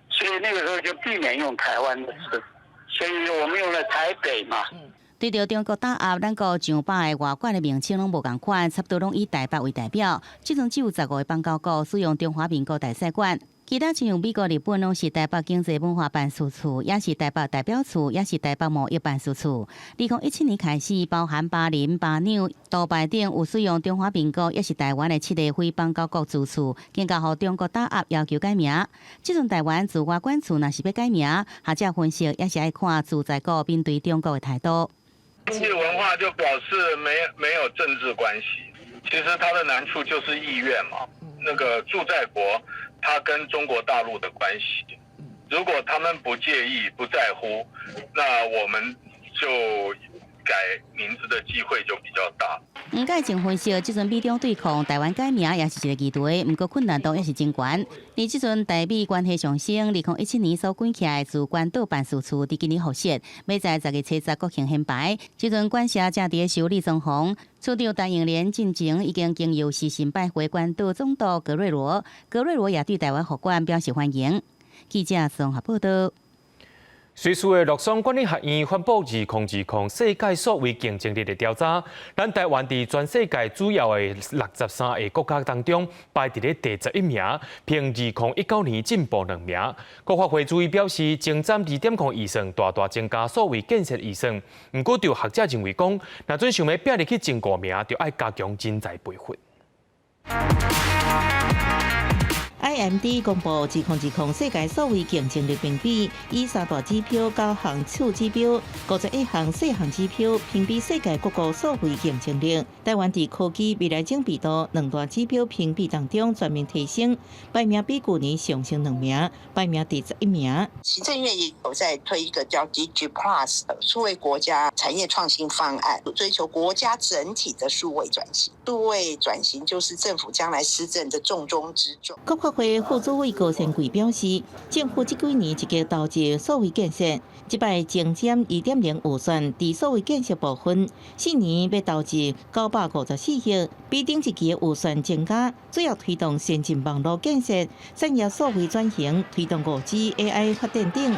所以那个时候就避免用台湾的字，所以我们用了台北嘛。对着中国打压，咱国上百个外馆的名称拢无共款，差不多拢以台北为代表。即阵只有15个邦交国使用中华民国大使馆。其他像美国、日本拢是台北经济文化办事处，也是台北代表处，也是台北贸易办事处。2017年开始，包含巴林、巴纽、杜拜等有使用中华民国也是台湾的7个非邦交国住处，更加互中国打压要求改名。即阵台湾自我管处若是要改名，学者分析也是爱看自在国面对中国的态度。经济文化就表示没有政治关系，其实它的难处就是意愿嘛。那个驻在国，它跟中国大陆的关系，如果他们不介意、不在乎，那我们就改名字的机会就比较大。唔介正分析，即阵美中对抗，台湾改名也是一个议题，不过困难度也是真悬。而即阵台美关系上升，2017年所建起来自关岛办事处，伫今年复设，要在10月7日国庆显牌。即阵管辖正伫修理装潢，处长陈永年进前已经经由私信拜会关岛总督格瑞罗，格瑞罗也对台湾复馆表示欢迎。记者综合报道。瑞士的洛桑管理学院发布2020世界所谓竞争力的调查，咱台湾伫全世界主要的63个国家当中排伫咧第11名，凭2019年进步2名。国发会主委表示，精占2.0预算，大大增加所谓建设预算。不过，就学者认为讲，若准想要拼入去前5名，就要加强人才培训。IMD 公布2020世界所谓竞争力评比，以3大指标、9项次指标、51项细项指标评比世界各国所谓竞争力。台湾伫科技、未来精密度2大指标评比当中全面提升，排名比去年上升2名，排名第11名。行政院也有在推一个叫 DG Plus 的数位国家产业创新方案，追求国家整体的数位转型。数位转型就是政府将来施政的重中之重。国发会副主委高先贵表示，政府这几年一直投入所谓建设，这摆精占2.0预算，伫所谓建设部分，4年要投入954亿，比顶一期预算增加，主要推动先进网络建设、产业数位转型、推动5G、AI 发展等。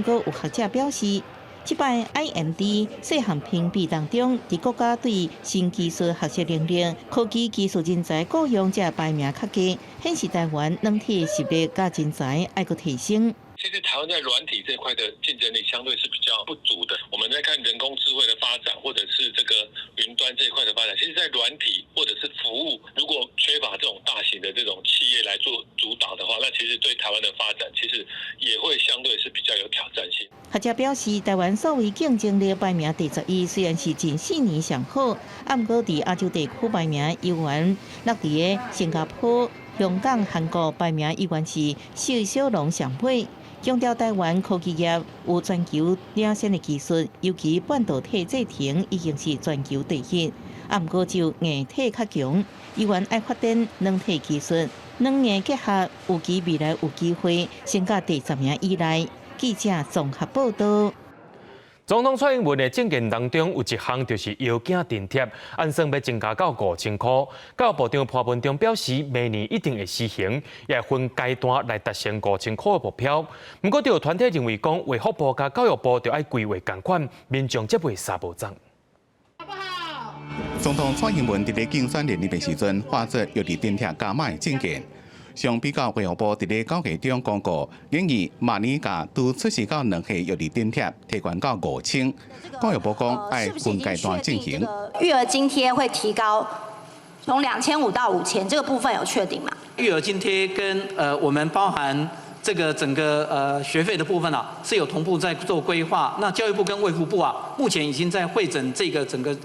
不过有学者表示，这摆 IMD 细项评比当中，伫国家对新技术学习能力、科技技术人才雇佣者排名较低，显示台湾软体实力甲人才爱搁提升。其实台湾在软体这块的竞争力相对是比较不足的。我们在看人工智慧的发展，或者是这个云端这一块的发展，其实在软体或者是服务，如果缺乏这种大型的这种企业来做主导的话，那其实对台湾的发展其实也会相对是比较有挑战性。学者表示，台湾所谓竞争力排名第11，虽然是近4年上好，不过伫亚洲地区排名依然落伫个新加坡、香港、韩国排名依然是小小龙上尾。强调台湾科技业有全球领先的技术，尤其半导体制程已经是全球第一。不过就硬体较强，依然爱发展软体技术，两硬结合，有其未来有机会升到第10名以内。记者综合报道。总统蔡英文的政见当中有一项就是腰颈津贴，按算要增加到5000块。教育部长潘文忠表示，明年一定会施行，也会分阶段来达成5000块的目标。不过，有团体认为讲，卫福部甲教育部就要规划同款，民众则袂杀无涨。总统蔡英文伫咧竞选连任的时阵，发出腰椎津贴加码的政见。相比较卫福部伫咧9月中公告，建议明年甲拄出世到2岁腰椎津贴提悬到5000。教育部讲爱分阶段进行。育儿津贴会提高，从2500到5000，这个部分有确定吗？育儿津贴跟我们包含这个整个学费的部分啊，是有同步在做规划。那教育部跟卫福部啊，目前已经在会诊这个整个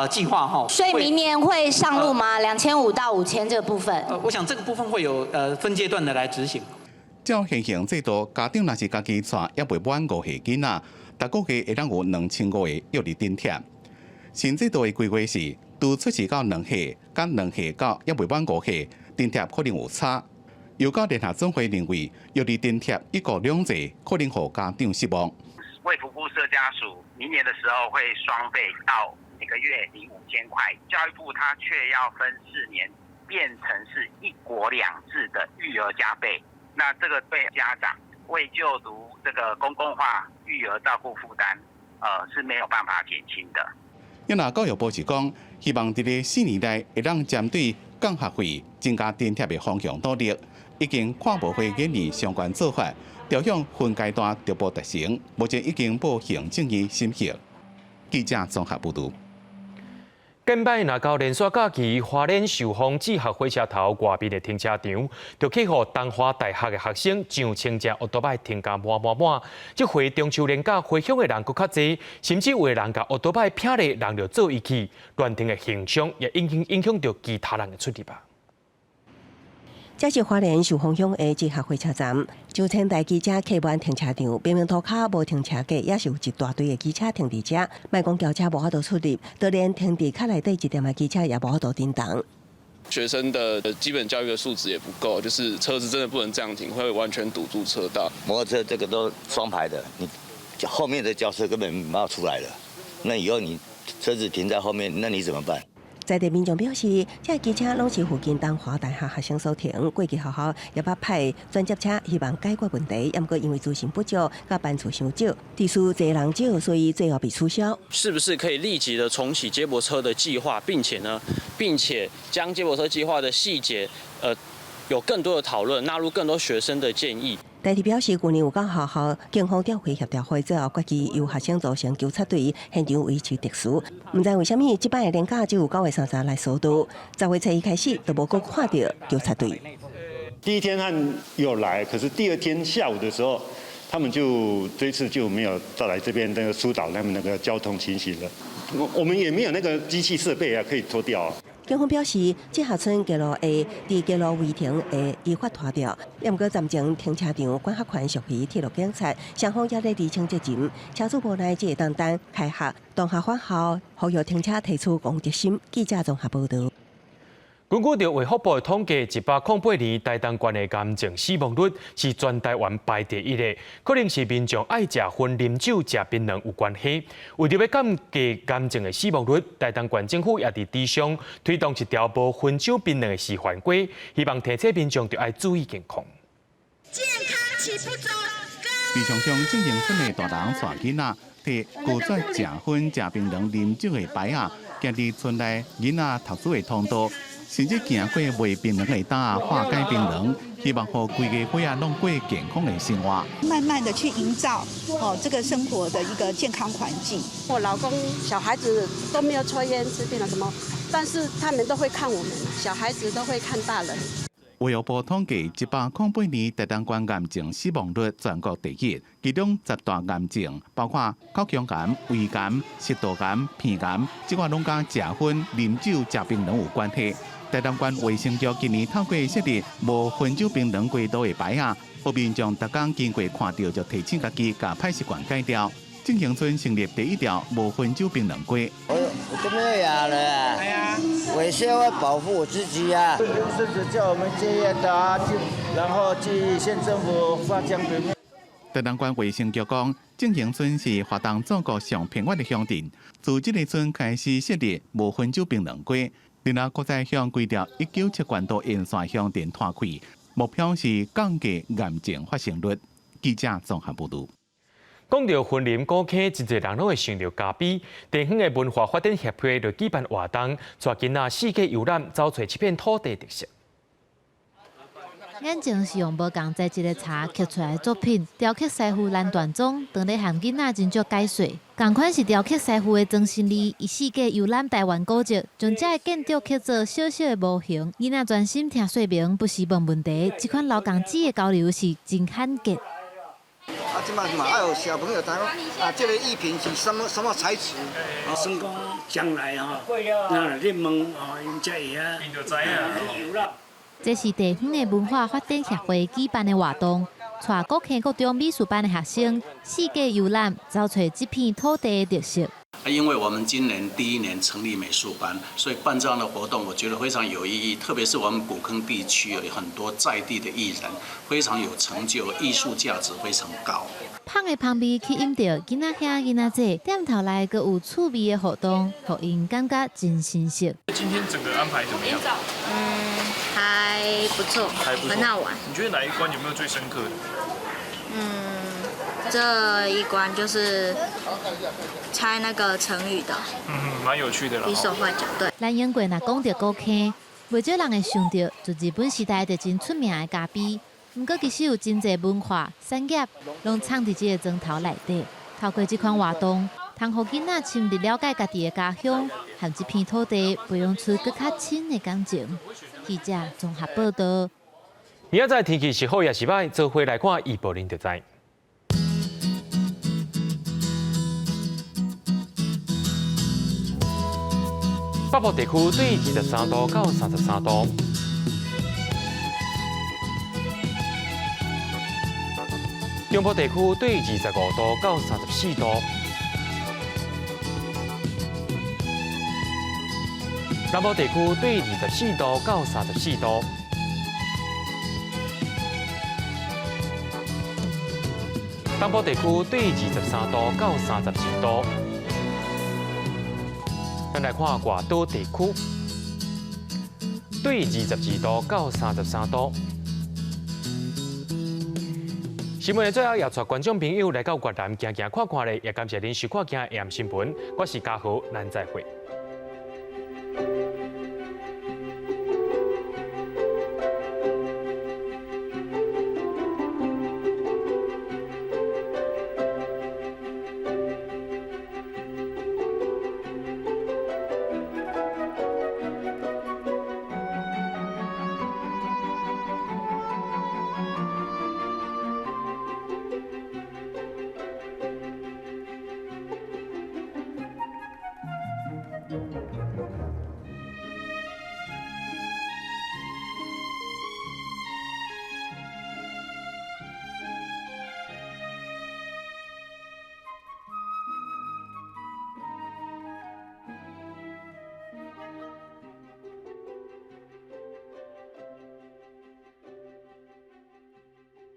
计划哈。所以明年会上路吗？2500到5000这个部分？我想这个部分会有分阶段的来执行。照现行制度，家长若是家己带也未满5岁囡仔，逐个月会当有2500个幼儿津贴。新制度的规划是，拄出世到2岁，甲2岁到也未满5岁，津贴可能有差。有教联合总会认为，幼儿津贴一国两制可能让家长失望。卫福部社家属明年的时候会双倍到每个月领5000块，教育部它却要分4年变成是1国2制的育儿加倍，那这个对家长为就读这个公共化育儿照顾负担，是没有办法减轻的。因那教育部是讲，希望伫咧4年内会让针对降学费增加津贴的方向努力。已经看无会建议相关做法，调向分阶段逐步达成，目前已经报行政院审核。记者综合报道。近摆若到连续假期，花莲寿丰志学火车头外面的停车场，就去予东华大学的学生上千只奥多摆停甲满。这回中秋连假回乡的人佫较侪，甚至有的人甲奥多摆拼咧，人就做一起，乱停的现象也影响到其他人的出入吧。这是花莲寿丰乡的志学火车站，就千台机车客满停车场，明明涂骹无停车格，也是有一大堆的机车停伫遮。莫讲轿车无法度出入，就连停伫较内底一点的机车也无法度停动。学生的基本教育的素质也不够，就是车子真的不能这样停，会完全堵住车道。摩托车这个都双排的，你后面的轿车根本没有出来了，那以后你车子停在后面，那你怎么办？在地民众表示，这机车拢是附近东华大学学生所停，过去学校也捌派专接车，希望解决问题。也毋过因为资讯不足，甲班次伤少，地数侪人少，所以最后被取消。是不是可以立即的重启接驳车的计划，并且将接驳车计划的细节，有更多的讨论，纳入更多学生的建议。代替表示，去年有到学校警方调回协调会之后，决议由学生组成纠察队，现场维持特殊。唔知为什么，这摆的连假只有9月30日来首都，10月初1开始都无阁看到纠察队。第一天他们有来，可是第二天下午的时候，他们就这次就没有再来这边那个疏导他们那个交通情形了。我们也没有那个机器设备啊，可以拖掉啊。警方表示，这下村街路 A 伫街路违停会依法拖掉，也毋过暂停停车场管辖权属于铁路警察，双方也在厘清责任。车主无奈只会单开学，当下返校，呼吁停车提出公德心。记者综合报道。根据着卫福部的统计，108年台东县的癌症死亡率是全台湾排第1的，可能是民众爱食薰、啉酒、食槟榔有关系。为着要降低癌症的死亡率，台东县政府也伫地上推动一条无薰酒、槟榔的示范轨，希望提醒民众就要注意健康。健康起步走。地上上进行村的大人带囡仔，摕拒绝食薰、食槟榔、啉酒的牌啊，行伫村内囡仔读书的通道。甚至行过卖槟榔的档化解槟榔，希望让规个伙拢过健康的生活。慢慢的去营造这个生活的一个健康环境。我老公小孩子都没有抽烟吃槟榔什么，但是他们都会看我们，小孩子都会看大人。卫福部统计，108年台东县癌症死亡率全国第1，其中10大癌症包括口腔癌、胃癌、食道癌、鼻癌，这个拢甲食薰、啉酒、食槟榔有关系。台东县卫生局今年透过设立无薰酒槟榔轨道的牌啊，让民众逐工经过看到就提醒家己，把歹习惯改掉。正行村成立第1条无薰酒槟榔轨。我都没有牙了啊！哎呀，我现在要保护我自己啊！甚至叫我们戒烟的啊，然后去县政府发奖品。台东县卫生局讲，正行村是华东全国上偏远的乡镇，自这个村开始设立无薰酒槟榔轨。另外，国在向规条197管道沿线乡镇拓开，目标是降低癌症发生率。记者综合报道。讲到婚林古坑，真侪人拢会想到嘉比。地方的文化发展协会就举办活动，带囡仔世界游览，找找这片土地特色。眼前是用无共材质的茶刻出来的作品，雕刻师傅蓝段忠当咧和囡仔真足解说。同款是雕刻师傅的曾心理，以世界游览台湾古迹，将这个建筑刻做小小的模型，囡仔专心听说明，不是问问题。这款老工子的交流是真罕见。即嘛嘛，要有小朋友谈这个艺品是什么材质？算讲将来那你问因才会啊，因就知影。这是地方的文化发展协会举办的活动，带各县各中美术班的学生世界游览，找找这片土地的特色。因为我们今年第1年成立美术班，所以办这样的活动，我觉得非常有意义。特别是我们古坑地区有很多在地的艺人，非常有成就，艺术价值非常高。芳的香味去饮着囡仔遐囡仔仔，点头来个有趣味的活动，让因感觉真新鲜。今天整个安排怎么样？还不错，很好玩。你觉得哪一关有没有最深刻的？这一关就是猜那个成语的。蛮有趣的啦。比手画脚，对。咱永过若讲到古坑，袂少人会想到，自日本时代就真出名的咖啡。毋过其实有真侪文化产业，拢藏伫这个庄头内底。透过这款活动，通互囡仔深入了解家己的家乡，和这片土地培养出更较深的感情。记者综合报道。明仔载天气是好也是歹，做伙来看预报您就知。北部地区对23度到33度，中部地区对25度到34度，南部地区对24度到34度，东部地区对23度到32度。咱来看外岛地区，对22度到33度。新闻的最后，也带观众朋友来到越南行行看看咧，也感谢您收看今日AM新闻，我是嘉豪，咱再会。